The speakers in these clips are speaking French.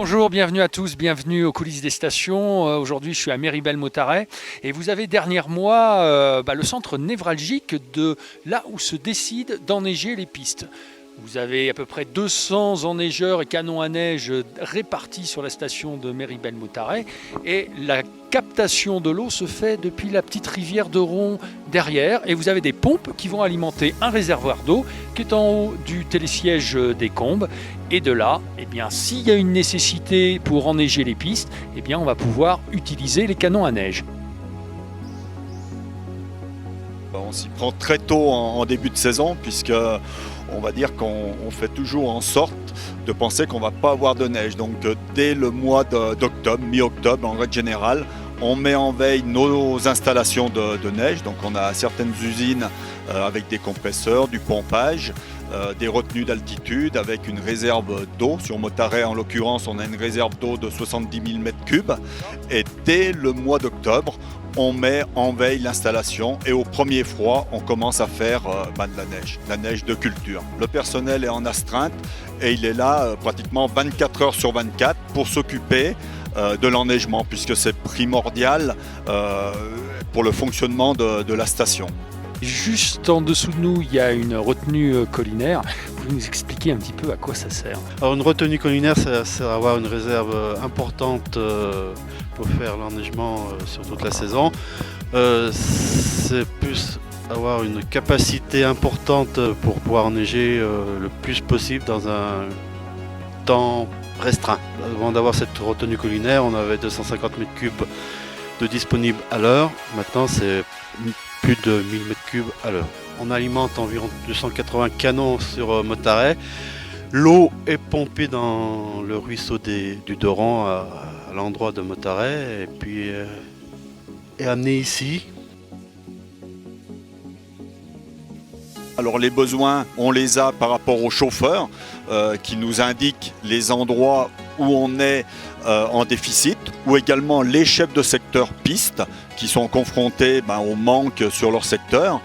Bonjour, bienvenue à tous, bienvenue aux coulisses des stations. Aujourd'hui, je suis à Méribel-Mottaret et vous avez derrière moi le centre névralgique de là où se décide d'enneiger les pistes. Vous avez à peu près 200 enneigeurs et canons à neige répartis sur la station de Méribel-Mottaret et la captation de l'eau se fait depuis la petite rivière de Ron derrière et vous avez des pompes qui vont alimenter un réservoir d'eau qui est en haut du télésiège des Combes et de là, s'il y a une nécessité pour enneiger les pistes, on va pouvoir utiliser les canons à neige. On s'y prend très tôt en début de saison puisque on va dire qu'on fait toujours en sorte de penser qu'on ne va pas avoir de neige. Donc dès le mois d'octobre, mi-octobre en règle générale, on met en veille nos installations de neige. Donc on a certaines usines avec des compresseurs, du pompage, des retenues d'altitude avec une réserve d'eau. Sur Mottaret en l'occurrence, on a une réserve d'eau de 70 000 m3. Et dès le mois d'octobre, on met en veille l'installation et au premier froid, on commence à faire de la neige de culture. Le personnel est en astreinte et il est là pratiquement 24 heures sur 24 pour s'occuper de l'enneigement puisque c'est primordial pour le fonctionnement de la station. Juste en dessous de nous, il y a une retenue collinaire. Vous pouvez nous expliquer un petit peu à quoi ça sert? Alors une retenue collinaire, ça sert à avoir une réserve importante pour faire l'enneigement sur toute la saison. C'est plus avoir une capacité importante pour pouvoir enneiger le plus possible dans un temps restreint. Avant d'avoir cette retenue collinaire, on avait 250 m3 de disponible à l'heure. Maintenant, c'est plus de 1000 m3 à l'heure. On alimente environ 280 canons sur Mottaret. L'eau est pompée dans le ruisseau du Doran à l'endroit de Mottaret et puis est amenée ici. Alors les besoins, on les a par rapport aux chauffeurs qui nous indiquent les endroits où on est en déficit, ou également les chefs de secteur piste qui sont confrontés au manque sur leur secteur.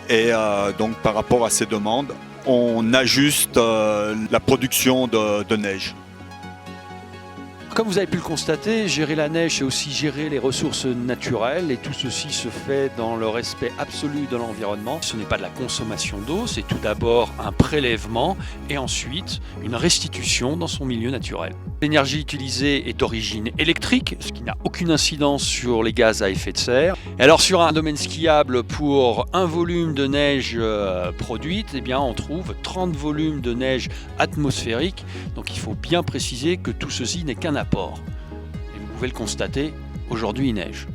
Et donc par rapport à ces demandes, on ajuste la production de neige. Comme vous avez pu le constater, gérer la neige, c'est aussi gérer les ressources naturelles et tout ceci se fait dans le respect absolu de l'environnement. Ce n'est pas de la consommation d'eau, c'est tout d'abord un prélèvement et ensuite une restitution dans son milieu naturel. L'énergie utilisée est d'origine électrique, ce qui n'a aucune incidence sur les gaz à effet de serre. Et alors sur un domaine skiable, pour un volume de neige produite, on trouve 30 volumes de neige atmosphérique. Donc il faut bien préciser que tout ceci n'est qu'un apport. Et vous pouvez le constater, aujourd'hui il neige.